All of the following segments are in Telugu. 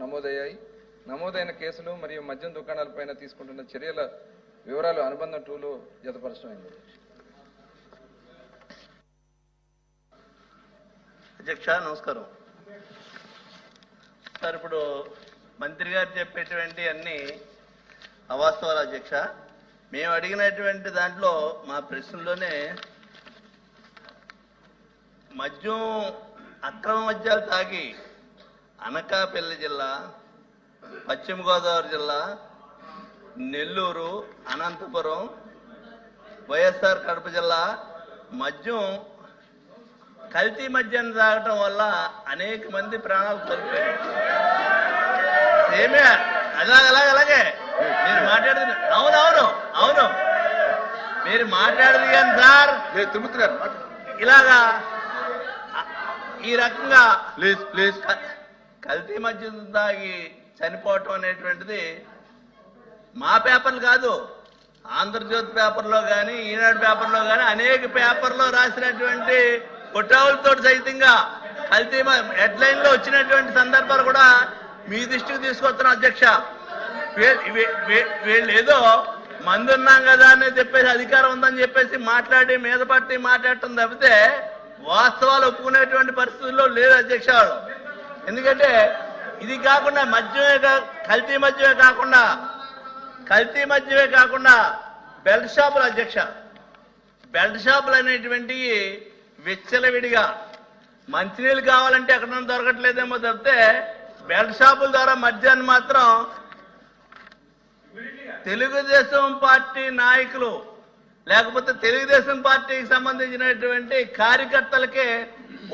నమోదయ్యాయి. నమోదైన కేసులు మరియు మద్యం దుకాణాలపైన తీసుకుంటున్న చర్యల వివరాలు అనుబంధం 2లో జతపరచమైంది. అధ్యక్ష నమస్కారం సార్. ఇప్పుడు మంత్రి గారు చెప్పేటువంటి అన్ని అవాస్తవాలు అధ్యక్ష. మేము అడిగినటువంటి దాంట్లో మా ప్రశ్నలోనే మద్యం అక్రమ మద్యాలు తాగి అనకాపల్లి జిల్లా, పశ్చిమ గోదావరి జిల్లా, నెల్లూరు, అనంతపురం, వైఎస్ఆర్ కడప జిల్లా మద్యం కల్తీ మద్యాన్ని తాగటం వల్ల అనేక మంది ప్రాణాలు కోల్పోయారు. ఏమే అలాగే మీరు మాట్లాడుతున్న అవును మీరు మాట్లాడదు కానీ సార్ ఇలాగా ఈ రకంగా ప్లీజ్ కల్తీ మద్యం తాగి చనిపోవటం అనేటువంటిది మా పేపర్లు కాదు, ఆంధ్రజ్యోతి పేపర్లో కానీ, ఈనాడు పేపర్లో కానీ అనేక పేపర్లో రాసినటువంటి ఫోటోలతో సైతంగా కల్తీ హెడ్లైన్ లో వచ్చినటువంటి సందర్భాలు కూడా మీ దృష్టికి తీసుకొస్తున్నాం అధ్యక్ష. వీళ్ళు ఏదో మందు ఉన్నాం కదా అని చెప్పేసి, అధికారం ఉందని చెప్పేసి మాట్లాడి మీద పట్టి మాట్లాడటం తప్పితే వాస్తవాలు ఒప్పుకునేటువంటి పరిస్థితుల్లో లేదు అధ్యక్ష. ఎందుకంటే ఇది కాకుండా కల్తీ మద్యమే కాకుండా బెల్ట్ షాపులు అధ్యక్ష. బెల్ట్ షాపులు అనేటువంటివి విచ్చలవిడిగా మంచినీళ్ళు కావాలంటే ఎక్కడ దొరకట్లేదేమో తప్పితే బెల్ట్ షాపుల ద్వారా మద్యాన్ని మాత్రం తెలుగుదేశం పార్టీ నాయకులు లేకపోతే తెలుగుదేశం పార్టీకి సంబంధించినటువంటి కార్యకర్తలకే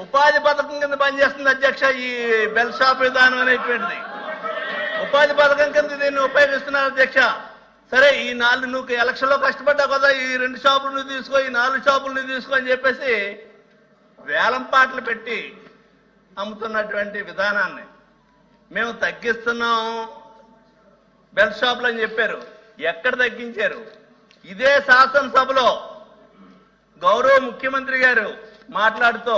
ఉపాధి పథకం కింద పనిచేస్తుంది అధ్యక్ష. ఈ బెల్ట్ షాప్ విధానం అనేటువంటిది ఉపాధి పథకం కింద దీన్ని ఉపయోగిస్తున్నారు అధ్యక్ష. సరే, ఈ నువ్వు ఎలక్షన్లో కష్టపడ్డావు కదా, ఈ 2 షాపులు నువ్వు తీసుకో, ఈ 4 షాపులు నువ్వు తీసుకో అని చెప్పేసి వేలం పాటలు పెట్టి అమ్ముతున్నటువంటి విధానాన్ని మేము తగ్గిస్తున్నాం బెల్ట్ షాపులు అని చెప్పారు. ఎక్కడ తగ్గించారు? ఇదే శాసనసభలో గౌరవ ముఖ్యమంత్రి గారు మాట్లాడుతూ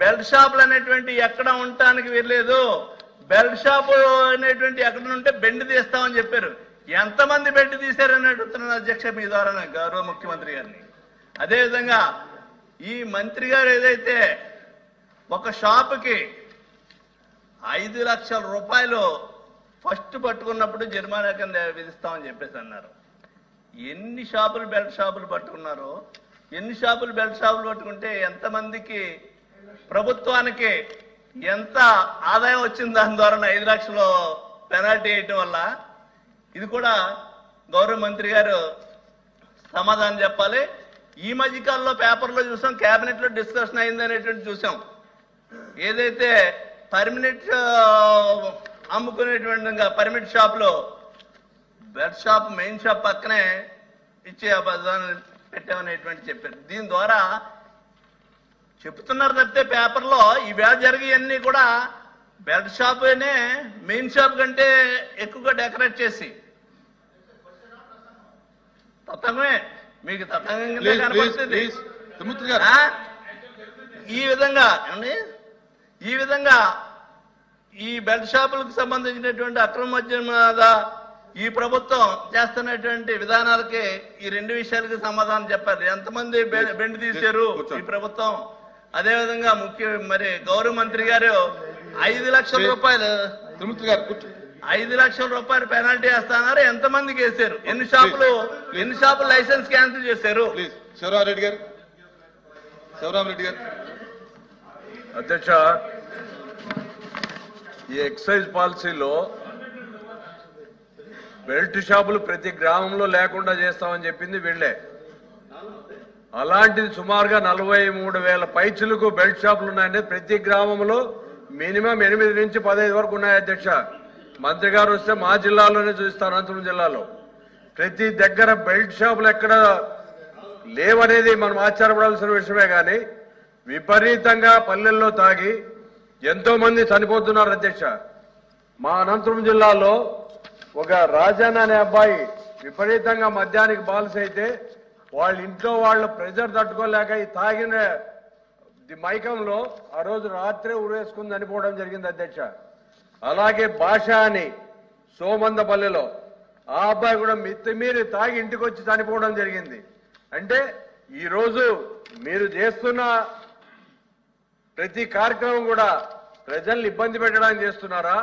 బెల్ట్ షాపులు అనేటువంటి ఎక్కడ ఉండటానికి వెళ్ళలేదు, బెల్ట్ షాపు అనేటువంటి ఎక్కడ ఉంటే బెండ్ తీస్తామని చెప్పారు. ఎంతమంది బెండ్ తీశారని అడుగుతున్నాను అధ్యక్ష మీ ద్వారా గౌరవ ముఖ్యమంత్రి గారిని. అదేవిధంగా ఈ మంత్రి గారు ఏదైతే ఒక షాపుకి 5 లక్షల రూపాయలు ఫస్ట్ పట్టుకున్నప్పుడు జరిమానా కింద విధిస్తామని చెప్పేసి అన్నారు. ఎన్ని షాపులు బెల్ట్ షాపులు పట్టుకున్నారో, ఎన్ని షాపులు బెల్ట్ షాపులు పట్టుకుంటే ఎంతమందికి ప్రభుత్వానికి ఎంత ఆదాయం వచ్చింది దాని ద్వారా 5 లక్షలు పెనాల్టీ వేయటం వల్ల, ఇది కూడా గౌరవ మంత్రి గారు సమాధానం చెప్పాలి. ఈ మధ్యకాలంలో పేపర్లో చూసాం, కేబినెట్ లో డిస్కషన్ అయింది అనేటువంటి చూసాం. ఏదైతే పర్మినెంట్ అమ్ముకునేటువంటి పర్మిట్ షాప్ లో బెల్ట్ షాప్ మెయిన్ షాప్ పక్కనే ఇచ్చే పెట్టామనేటువంటి చెప్పారు. దీని ద్వారా చెప్తున్నారు తప్పితే పేపర్లో ఇవే జరిగేవన్నీ కూడా బెల్ట్ షాప్నే మెయిన్ షాప్ కంటే ఎక్కువగా డెకరేట్ చేసి తతంగమే మీకు తతంగంగా కనపడుతుంది. ఈ విధంగా ఈ బెల్ట్ షాపులకు సంబంధించినటువంటి అక్రమ మద్యం మీద ఈ ప్రభుత్వం చేస్తున్నటువంటి విధానాలకి ఈ 2 విషయాలకి సమాధానం చెప్పారు. ఎంతమంది బెండ్ తీశారు ఈ ప్రభుత్వం, అదేవిధంగా మరి గౌరవ మంత్రి గారు 5 లక్షల రూపాయలు 5 లక్షల రూపాయలు పెనాల్టీ వేస్తున్నారు. ఎంతమందికి వేశారు, ఎన్ని షాపులు లైసెన్స్ క్యాన్సిల్ చేశారు? శివరామరెడ్డి గారు. అధ్యక్ష, ఈ ఎక్సైజ్ పాలసీలో బెల్ట్ షాపులు ప్రతి గ్రామంలో లేకుండా చేస్తామని చెప్పింది వీళ్లే. అలాంటిది సుమారుగా 43,000 పైచులకు బెల్ట్ షాపులు ఉన్నాయండి. ప్రతి గ్రామంలో మినిమం 8 నుంచి 15 వరకు ఉన్నాయి అధ్యక్ష. మంత్రి గారు వస్తే మా జిల్లాలోనే చూస్తారు, అనంతపురం జిల్లాలో ప్రతి దగ్గర బెల్ట్ షాపులు ఎక్కడ లేవనేది మనం ఆశ్చర్యపడాల్సిన విషయమే. కానీ విపరీతంగా పల్లెల్లో తాగి ఎంతో మంది చనిపోతున్నారు అధ్యక్ష. మా అనంతపురం జిల్లాలో ఒక రాజన్న అనే అబ్బాయి విపరీతంగా మద్యానికి బాల్స్ అయితే వాళ్ళ ఇంట్లో వాళ్ళ ప్రెజర్ తట్టుకోలేక ఈ తాగిన మైకంలో ఆ రోజు రాత్రే ఉరేసుకుని చనిపోవడం జరిగింది అధ్యక్ష. అలాగే భాష అని సోమందపల్లిలో ఆ అబ్బాయి కూడా మితిమీరి తాగి ఇంటికి వచ్చి చనిపోవడం జరిగింది. అంటే ఈరోజు మీరు చేస్తున్న ప్రతి కార్యక్రమం కూడా ప్రజల్ని ఇబ్బంది పెట్టడానికి చేస్తున్నారా?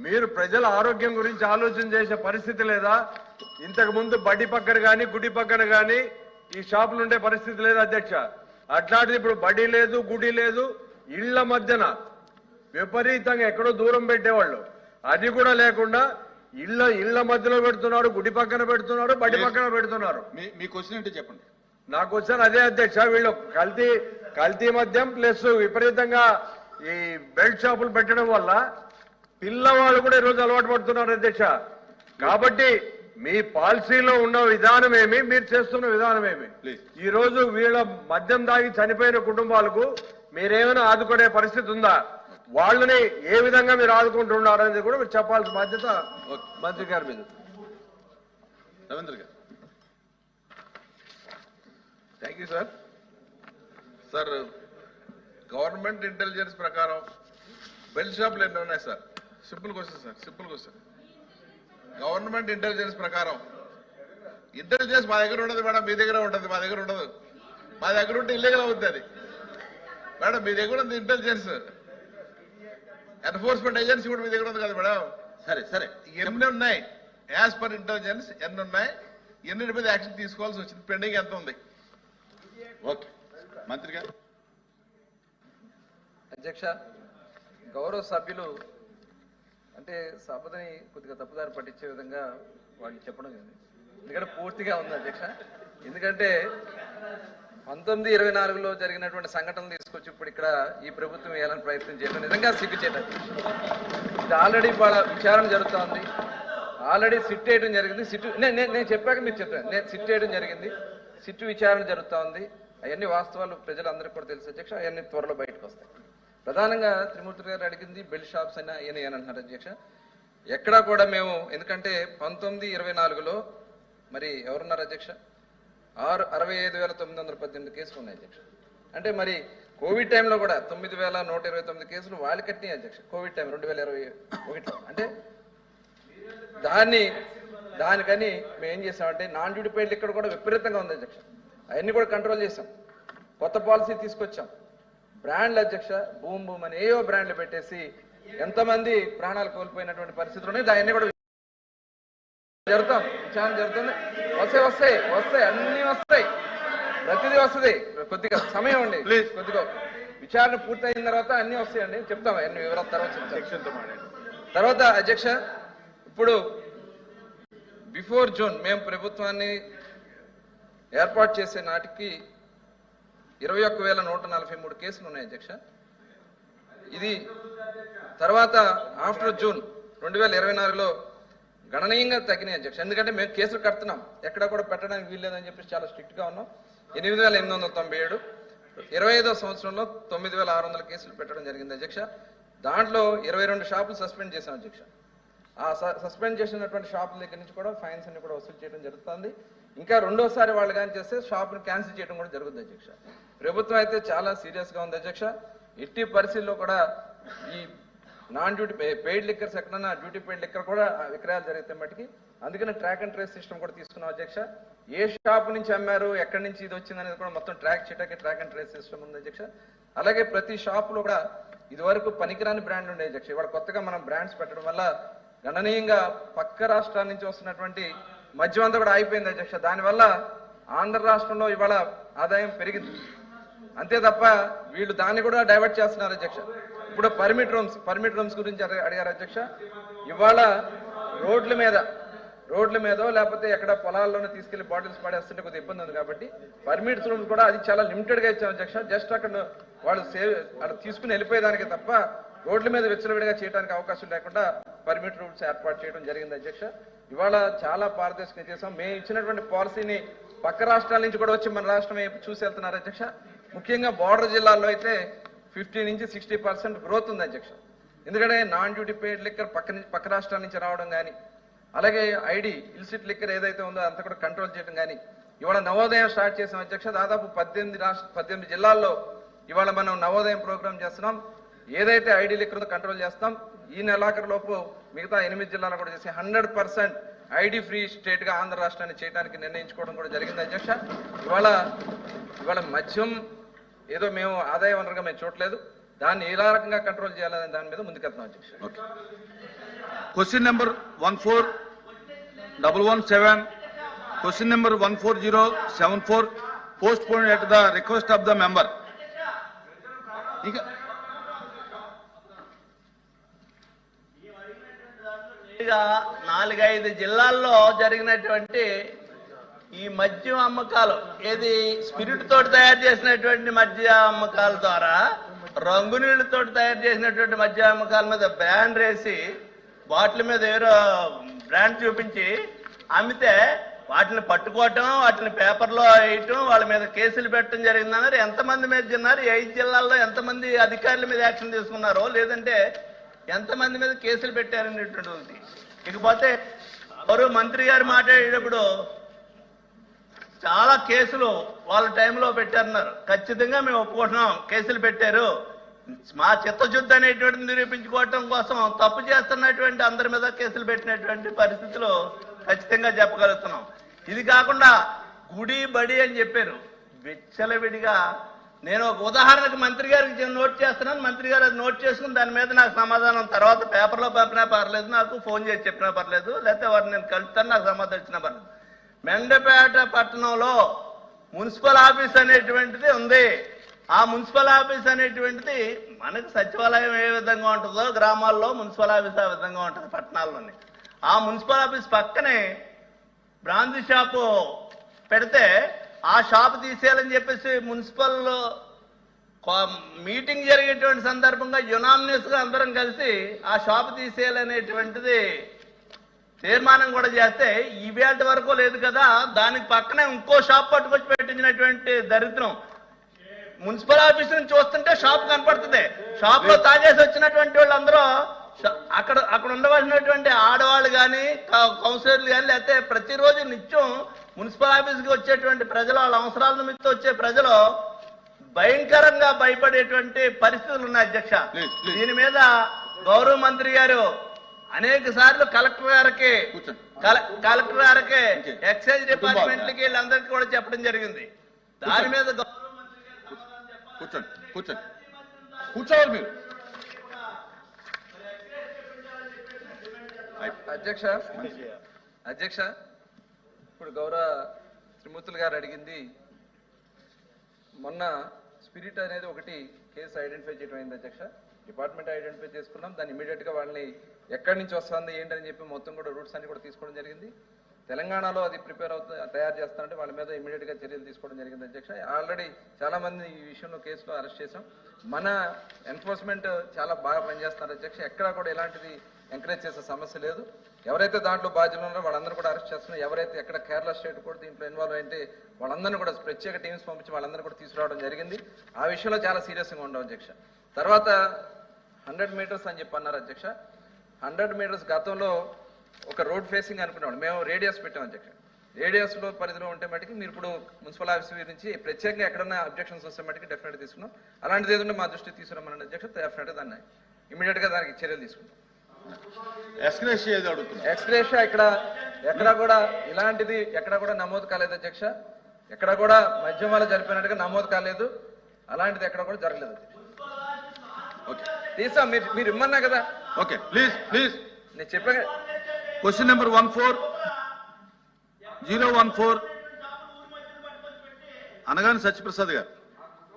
మీరు ప్రజల ఆరోగ్యం గురించి ఆలోచన చేసే పరిస్థితి లేదా? ఇంతకు ముందు బడి పక్కన కానీ గుడి పక్కన కానీ ఈ షాపులు ఉండే పరిస్థితి లేదు అధ్యక్ష. అట్లాంటిది ఇప్పుడు బడి లేదు, గుడి లేదు, ఇళ్ల మధ్యన విపరీతంగా ఎక్కడో దూరం పెట్టేవాళ్ళు, అది కూడా లేకుండా ఇళ్ల మధ్యలో పెడుతున్నారు, గుడి పక్కన పెడుతున్నారు, బడి పక్కన పెడుతున్నారు. మీ క్వశ్చన్ ఏంటో చెప్పండి. నాకు వచ్చాను అదే అధ్యక్ష. వీళ్ళు కల్తీ మద్యం ప్లస్ విపరీతంగా ఈ బెల్ట్ షాపులు పెట్టడం వల్ల పిల్లవాళ్ళు కూడా ఈరోజు అలవాటు పడుతున్నారు అధ్యక్ష. కాబట్టి మీ పాలసీలో ఉన్న విధానం ఏమి, మీరు చేస్తున్న విధానం ఏమి? ఈ రోజు వీళ్ళ మద్యం దాగి చనిపోయిన కుటుంబాలకు మీరేమైనా ఆదుకునే పరిస్థితి ఉందా? వాళ్ళని ఏ విధంగా మీరు ఆదుకుంటున్నారు అనేది కూడా మీరు చెప్పాల్సిన బాధ్యత మంత్రి గారి మీద. రవీంద్ర గారు. Thank you sir. Sir, government intelligence ప్రకారం బెల్ట్ షాపులు ఎన్ని ఉన్నాయి sir? Simple question sir, simple question. Government intelligence ప్రకారం, ఇంటెలిజెన్స్ మా దగ్గర ఉండదు మేడం, మీ దగ్గర ఉంటుంది. మా దగ్గర ఉండదు. మా దగ్గర ఉంటే ఇల్లీగల్ అవుతుంది అది మేడం. మీ దగ్గర ఉంది ఇంటెలిజెన్స్, ఎన్ఫోర్స్మెంట్ ఏజెన్సీ కూడా మీ దగ్గర ఉంది కదా మేడం. సరే సరే, ఎన్ని ఉన్నాయి యాజ్ పర్ ఇంటెలిజెన్స్? ఎన్ని ఉన్నాయి? ఎన్నిటి మీద యాక్షన్ తీసుకోవాల్సి వచ్చింది? పెండింగ్ ఎంత ఉంది? ఓకే మంత్రి గారు. అధ్యక్ష, గౌరవ సభ్యులు అంటే సభని కొద్దిగా తప్పుదారి పట్టించే విధంగా వాళ్ళు చెప్పడం జరిగింది. ఎందుకంటే పూర్తిగా ఉంది అధ్యక్ష. ఎందుకంటే 1924లో జరిగినటువంటి సంఘటనలు తీసుకొచ్చి ఇప్పుడు ఇక్కడ ఈ ప్రభుత్వం వేయాలని ప్రయత్నం చేయడం నిజంగా సిగ్గుచేట. ఇది ఆల్రెడీ వాళ్ళ విచారణ జరుగుతూ ఉంది. ఆల్రెడీ సిట్ వేయడం జరిగింది. నేను చెప్పాక మీరు చెప్పాను. నేను సిట్ వేయడం జరిగింది. సిట్టు విచారణ జరుగుతూ ఉంది. అవన్నీ వాస్తవాలు ప్రజలందరికీ కూడా తెలుసు అధ్యక్ష. అవన్నీ త్వరలో బయటకు వస్తాయి. ప్రధానంగా త్రిమూర్తి గారు అడిగింది బెల్ట్ షాప్స్ అయినా అని అంటున్నారు అధ్యక్ష. ఎక్కడా కూడా మేము, ఎందుకంటే 1924లో మరి ఎవరున్నారు అధ్యక్ష? 65,918 కేసులు ఉన్నాయి అధ్యక్ష. అంటే మరి కోవిడ్ టైంలో కూడా 9,129 కేసులు వాళ్ళు కట్టినాయి అధ్యక్ష. కోవిడ్ టైం 2021లో. అంటే దానికని మేము ఏం చేసామంటే నాన్ డ్యూటీ పెయిడ్ ఇక్కడ కూడా విపరీతంగా ఉంది అధ్యక్ష. అవన్నీ కూడా కంట్రోల్ చేసాం. కొత్త పాలసీ తీసుకొచ్చాం. బ్రాండ్లు అధ్యక్ష, బూమ్ బూమ్ అని ఏవో బ్రాండ్లు పెట్టేసి ఎంతమంది ప్రాణాలు కోల్పోయినటువంటి పరిస్థితులు ఉన్నాయి. దాన్ని కూడా జరుగుతాం, విచారణ జరుగుతుంది. వస్తాయి అన్ని వస్తాయి, ప్రతిదీ వస్తుంది. కొద్దిగా సమయం అండి, ప్లీజ్. కొద్దిగా విచారణ పూర్తి అయిన తర్వాత అన్ని వస్తాయండి, చెప్తాం. అన్ని వివరాల తర్వాత చెప్తాం. తర్వాత అధ్యక్ష, ఇప్పుడు బిఫోర్ జూన్ మేము ప్రభుత్వాన్ని ఏర్పాటు చేసే నాటికి 21,143 కేసులు ఉన్నాయి అధ్యక్ష. ఇది తర్వాత ఆఫ్టర్ జూన్ 2024లో గణనీయంగా తగ్గినాయి అధ్యక్ష. ఎందుకంటే మేము కేసులు కడుతున్నాం, ఎక్కడ కూడా పెట్టడానికి వీల్లేదని చెప్పేసి చాలా స్ట్రిక్ట్ గా ఉన్నాం. 8,897, 25వ సంవత్సరంలో 9,600 కేసులు పెట్టడం జరిగింది అధ్యక్ష. దాంట్లో 22 షాపులు సస్పెండ్ చేశాం అధ్యక్ష. ఆ సస్పెండ్ చేసినటువంటి షాపుల దగ్గర నుంచి కూడా ఫైన్స్ అన్ని కూడా వసూలు చేయడం జరుగుతుంది. ఇంకా రెండోసారి వాళ్ళు కానీ చేస్తే షాపుని క్యాన్సిల్ చేయడం కూడా జరుగుతుంది అధ్యక్ష. ప్రభుత్వం అయితే చాలా సీరియస్ గా ఉంది అధ్యక్ష. ఎట్టి పరిస్థితుల్లో కూడా ఈ నాన్ డ్యూటీ పెయిడ్ లిక్కర్స్ ఎక్కడన్నా డ్యూటీ పెయిడ్ లిక్కర్ కూడా విక్రయాలు జరిగితే మట్టికి అందుకని ట్రాక్ అండ్ ట్రేస్ సిస్టమ్ కూడా తీసుకున్నాం అధ్యక్ష. ఏ షాప్ నుంచి అమ్మారు, ఎక్కడి నుంచి ఇది వచ్చింది అనేది కూడా మొత్తం ట్రాక్ చేయడానికి ట్రాక్ అండ్ ట్రేస్ సిస్టమ్ ఉంది అధ్యక్ష. అలాగే ప్రతి షాప్ లో కూడా ఇదివరకు పనికిరాని బ్రాండ్లు ఉండే అధ్యక్ష. ఇవాళ కొత్తగా మనం బ్రాండ్స్ పెట్టడం వల్ల గణనీయంగా పక్క రాష్ట్రాల నుంచి వస్తున్నటువంటి మద్యం అంతా కూడా అయిపోయింది అధ్యక్ష. దానివల్ల ఆంధ్ర రాష్ట్రంలో ఇవాళ ఆదాయం పెరిగింది. అంతే తప్ప వీళ్ళు దాన్ని కూడా డైవర్ట్ చేస్తున్నారు అధ్యక్ష. ఇప్పుడు పర్మిట్ రూమ్స్ గురించి అడిగారు అధ్యక్ష. ఇవాళ రోడ్ల మీదో లేకపోతే ఎక్కడ పొలాల్లోనే తీసుకెళ్లి బాటిల్స్ పడేస్తుంటే కొద్దిగా ఇబ్బంది ఉంది కాబట్టి పర్మిట్ రూమ్స్ కూడా అది చాలా లిమిటెడ్ గా ఇచ్చాం అధ్యక్ష. జస్ట్ అక్కడ వాళ్ళు తీసుకుని వెళ్ళిపోయేదానికి తప్ప రోడ్ల మీద విచ్చలవిడిగా చేయడానికి అవకాశం లేకుండా పర్మిట్ రూమ్స్ ఏర్పాటు చేయడం జరిగింది అధ్యక్ష. ఇవాళ చాలా పారదర్శకంగా చేసాం. మేము ఇచ్చినటువంటి పాలసీని పక్క రాష్ట్రాల నుంచి కూడా వచ్చి మన రాష్ట్రం చూసి వెళ్తున్నారు అధ్యక్ష. ముఖ్యంగా బార్డర్ జిల్లాల్లో అయితే 50 నుంచి 60% గ్రోత్ ఉంది అధ్యక్ష. ఎందుకంటే నాన్ డ్యూటీ పెయిడ్ లిక్కర్ పక్క రాష్ట్రాల నుంచి రావడం కానీ, అలాగే ఐడి ఇల్సిట్ లిక్కర్ ఏదైతే ఉందో అంతా కూడా కంట్రోల్ చేయడం కానీ, ఇవాళ నవోదయం స్టార్ట్ చేసాం అధ్యక్ష. దాదాపు 18 జిల్లాల్లో ఇవాళ మనం నవోదయం ప్రోగ్రామ్ చేస్తున్నాం. ఏదైతే ఐడి లిక్కర్ కంట్రోల్ చేస్తాం, ఈ నెలాఖరులోపు మిగతా 8 జిల్లాలు కూడా చేసి 100% ఐడి ఫ్రీ స్టేట్ గా ఆంధ్ర రాష్ట్రాన్ని చేయడానికి నిర్ణయించుకోవడం కూడా జరిగింది అధ్యక్ష. ఇవాళ మద్యం ఏదో మేము ఆదాయ వనరుగా మేము చూడలేదు, దాన్ని ఏ రకంగా కంట్రోల్ చేయాలనే దాని మీద ముందుకెళ్తాం అధ్యక్ష. Question number 14117, question number 14074, post phone at the request of the member. ఇంకా ఇక 4-5 జిల్లాల్లో జరిగినటువంటి ఈ మద్యం అమ్మకాలు, ఏది స్పిరిట్ తోటి తయారు చేసినటువంటి మద్య అమ్మకాల ద్వారా రంగు నీళ్లతో తయారు చేసినటువంటి మద్య అమ్మకాల మీద బ్యాన్ వేసి బాటిల్ మీద ఏదో బ్రాండ్ చూపించి అమ్మితే వాటిని పట్టుకోవటం, వాటిని పేపర్లో వేయటం, వాళ్ళ మీద కేసులు పెట్టడం జరిగిందన్నారు. ఎంతమంది మీద తిన్నారు, 5 జిల్లాల్లో ఎంతమంది అధికారుల మీద యాక్షన్ తీసుకున్నారో, లేదంటే ఎంతమంది మీద కేసులు పెట్టారనేటువంటిది. ఇకపోతే ఎవరు మంత్రి గారు మాట్లాడేటప్పుడు చాలా కేసులు వాళ్ళ టైంలో పెట్టారన్నారు. ఖచ్చితంగా మేము ఒప్పుకుంటున్నాం, కేసులు పెట్టారు. మా చిత్తశుద్ధి అనేటువంటిది నిరూపించుకోవటం కోసం తప్పు చేస్తున్నటువంటి అందరి మీద కేసులు పెట్టినటువంటి పరిస్థితులు ఖచ్చితంగా చెప్పగలుగుతున్నాం. ఇది కాకుండా గుడి బడి అని చెప్పారు విచ్చలవిడిగా. నేను ఒక ఉదాహరణకు మంత్రి గారికి నోట్ చేస్తున్నాను, మంత్రి గారు అది నోట్ చేసుకుని దాని మీద నాకు సమాధానం తర్వాత పేపర్లో పంపినా పర్లేదు, నాకు ఫోన్ చేసి చెప్పినా పర్లేదు, లేకపోతే వారిని నేను కలుస్తాను, నాకు సమాధానం ఇచ్చినా పర్లేదు. మెండపేట పట్టణంలో మున్సిపల్ ఆఫీస్ అనేటువంటిది ఉంది. ఆ మున్సిపల్ ఆఫీస్ అనేటువంటిది మనకు సచివాలయం ఏ విధంగా ఉంటుందో గ్రామాల్లో మున్సిపల్ ఆఫీస్ ఆ విధంగా ఉంటుంది పట్టణాల్లోని. ఆ మున్సిపల్ ఆఫీస్ పక్కనే బ్రాందీ షాపు పెడితే ఆ షాప్ తీసేయాలని చెప్పేసి మున్సిపల్ మీటింగ్ జరిగేటువంటి సందర్భంగా యునామినస్ గా అందరం కలిసి ఆ షాప్ తీసేయాలనేటువంటిది తీర్మానం కూడా చేస్తే ఈవేళ వరకు లేదు కదా. దానికి పక్కనే ఇంకో షాప్ పట్టుకొచ్చి పెట్టించినటువంటి దరిద్రం. మున్సిపల్ ఆఫీస్ నుంచి చూస్తుంటే షాప్ కనపడుతుంది. షాప్ లో తాగేసి వచ్చినటువంటి వాళ్ళందరూ అక్కడ ఉండవలసినటువంటి ఆడవాళ్ళు కానీ కౌన్సిలర్లు కానీ లేకపోతే ప్రతిరోజు నిత్యం మున్సిపల్ ఆఫీస్కి వచ్చేటువంటి ప్రజలు, వాళ్ళ అవసరాల నిమిత్తం వచ్చే ప్రజలు భయంకరంగా భయపడేటువంటి పరిస్థితులు ఉన్నాయి అధ్యక్ష. దీని మీద గౌరవ మంత్రి గారు అనేక సార్లు కలెక్టర్ గారికి ఎక్సైజ్ డిపార్ట్మెంట్లకి వీళ్ళందరికీ కూడా చెప్పడం జరిగింది. దాని మీద గౌరవ మంత్రి గారు కూర్చోవాలి మీరు. అధ్యక్ష ఇప్పుడు గౌరవ త్రిమూర్తులు గారు అడిగింది, మొన్న స్పిరిట్ అనేది ఒకటి కేసు ఐడెంటిఫై చేయడం అయింది అధ్యక్ష. డిపార్ట్మెంట్ ఐడెంటిఫై చేసుకున్నాం, దాన్ని ఇమీడియట్ గా వాళ్ళని ఎక్కడి నుంచి వస్తుంది ఏంటని చెప్పి మొత్తం కూడా రూట్స్ అన్ని కూడా తీసుకోవడం జరిగింది. తెలంగాణలో అది తయారు చేస్తానంటే వాళ్ళ మీద ఇమీడియట్ గా చర్యలు తీసుకోవడం జరిగింది అధ్యక్ష. ఆల్రెడీ చాలా మంది ఈ విషయంలో కేసులో అరెస్ట్ చేశాం. మన ఎన్ఫోర్స్మెంట్ చాలా బాగా పనిచేస్తున్నారు అధ్యక్ష. ఎక్కడా కూడా ఎలాంటిది ఎంకరేజ్ చేసే సమస్య లేదు. ఎవరైతే దాంట్లో బాధ్యులు ఉన్నారో వాళ్ళందరూ కూడా అరెస్ట్ చేస్తున్నారు. ఎవరైతే ఎక్కడ కేరళ స్టేట్ కూడా దీంట్లో ఇన్వాల్వ్ అయితే వాళ్ళందరినీ కూడా ప్రత్యేక టీమ్స్ పంపించి వాళ్ళందరూ కూడా తీసుకురావడం జరిగింది. ఆ విషయంలో చాలా సీరియస్గా ఉండం అధ్యక్ష. తర్వాత 100 మీటర్స్ అని చెప్పి అన్నారు అధ్యక్ష. 100 మీటర్స్ గతంలో ఒక రోడ్ ఫేసింగ్ అనుకున్నాడు, మేము రేడియస్ పెట్టాం అధ్యక్ష. రేడియస్ లో పరిధిలో ఉంటే మటుకు మీరు ఇప్పుడు మున్సిపల్ ఆఫీస్ నుంచి ప్రత్యేకంగా ఎక్కడన్నా అబ్జెక్షన్స్ వస్తే మటుకు డెఫినెట్ తీసుకున్నాం. అలాంటిది ఏదైనా మా దృష్టికి తీసుకురామని అధ్యక్ష, డెఫినెట్ దాన్ని ఇమీడియట్ గా దానికి చర్యలు తీసుకుంటాం. ఎక్స్గ్రేషియా ఎక్కడ కూడా ఇలాంటిది ఎక్కడ కూడా నమోదు కాలేదు అధ్యక్ష. ఎక్కడ కూడా మద్యం వల్ల జరిపినట్టుగా నమోదు కాలేదు, అలాంటిది ఎక్కడ కూడా జరగలేదు. తీసా మీరు ఇమ్మన్నా కదా. ఓకే, ప్లీజ్ నేను చెప్పా. క్వశ్చన్ నెంబర్ 14014 అనగాని సత్యప్రసాద్ గారు,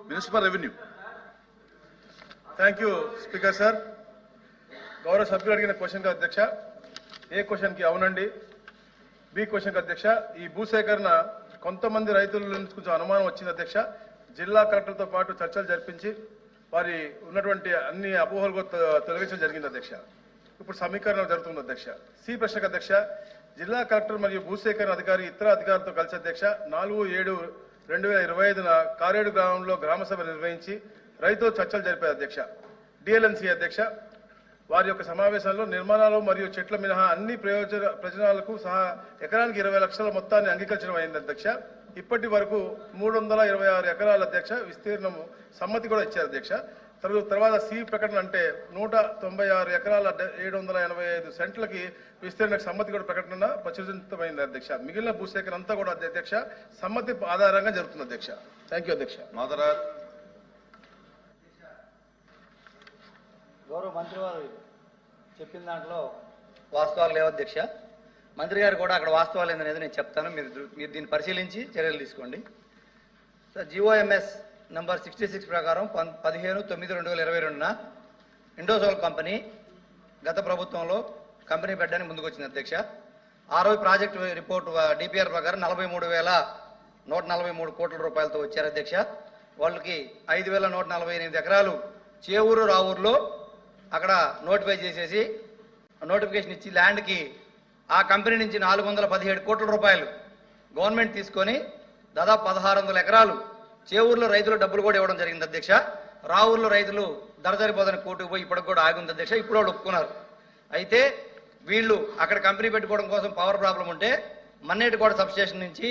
municipal revenue. Thank you speaker sir. గౌరవ సభ్యులు అడిగిన క్వశ్చన్ అధ్యక్ష, ఏ క్వశ్చన్ కి అవునండి, బి క్వశ్చన్ అధ్యక్ష. ఈ భూసేకరణ కొంతమంది రైతుల నుంచి కొంచెం అనుమానం వచ్చింది అధ్యక్ష. జిల్లా కలెక్టర్తో పాటు చర్చలు జరిపించి వారి ఉన్నటువంటి అన్ని అపోహలు తొలగించడం జరిగింది అధ్యక్ష. ఇప్పుడు సమీకరణ జరుగుతుంది అధ్యక్ష. సి ప్రశ్నకు అధ్యక్ష, జిల్లా కలెక్టర్ మరియు భూసేకరణ అధికారి ఇతర అధికారులతో కలిసి అధ్యక్ష 4/7/2025 కారేడు గ్రామంలో గ్రామ సభ నిర్వహించి రైతుతో చర్చలు జరిపారు అధ్యక్ష. డిఎల్ఎన్సీ అధ్యక్ష వారి యొక్క సమావేశంలో నిర్మాణాలు మరియు చెట్ల మినహా అన్ని ప్రయోజనాలకు సహా ఎకరానికి 20 లక్షల మొత్తాన్ని అంగీకరించడం అయింది అధ్యక్ష. ఇప్పటి వరకు 326 ఎకరాల అధ్యక్ష విస్తీర్ణము సమ్మతి కూడా ఇచ్చారు అధ్యక్ష. తర్వాత సి ప్రకటన అంటే 196 ఎకరాల 785 సెంట్లకి విస్తరణకు సమ్మతి కూడా ప్రకటన ప్రచురితమైంది అధ్యక్ష. మిగిలిన భూసేకరణ అంతా కూడా అధ్యక్ష సమ్మతి ఆధారంగా జరుగుతుంది అధ్యక్ష. థ్యాంక్ యూ అధ్యక్ష. మాధవరాజ్. గౌరవ మంత్రి వారు చెప్పిన దాంట్లో వాస్తవాలు లేవు అధ్యక్ష. మంత్రి గారు కూడా అక్కడ వాస్తవాలు ఏందనేది నేను చెప్తాను, మీరు దీన్ని పరిశీలించి చర్యలు తీసుకోండి. సార్, GOMS నంబర్ 66 ప్రకారం 15/9/2022 ఇండోసోల్ కంపెనీ గత ప్రభుత్వంలో కంపెనీ పెట్టడానికి ముందుకు వచ్చింది అధ్యక్ష. ఆ రోజు ప్రాజెక్టు రిపోర్టు DPR ప్రకారం 43,143 కోట్ల రూపాయలతో వచ్చారు అధ్యక్ష. వాళ్ళకి 5,148 ఎకరాలు చేవూరు రావూరులో అక్కడ నోటిఫై చేసేసి నోటిఫికేషన్ ఇచ్చి ల్యాండ్కి ఆ కంపెనీ నుంచి 417 కోట్ల రూపాయలు గవర్నమెంట్ తీసుకొని దాదాపు 1,600 ఎకరాలు చేవూరులో రైతులు డబ్బులు కూడా ఇవ్వడం జరిగింది అధ్యక్ష. రావూరులో రైతులు దరసరిపోదని కోర్టుకు పోయి ఇప్పటికి కూడా ఆగి ఉంది అధ్యక్ష. ఇప్పుడు వాళ్ళు ఒప్పుకున్నారు. అయితే వీళ్ళు అక్కడ కంపెనీ పెట్టుకోవడం కోసం పవర్ ప్రాబ్లం ఉంటే మన్నేటికోట సబ్ స్టేషన్ నుంచి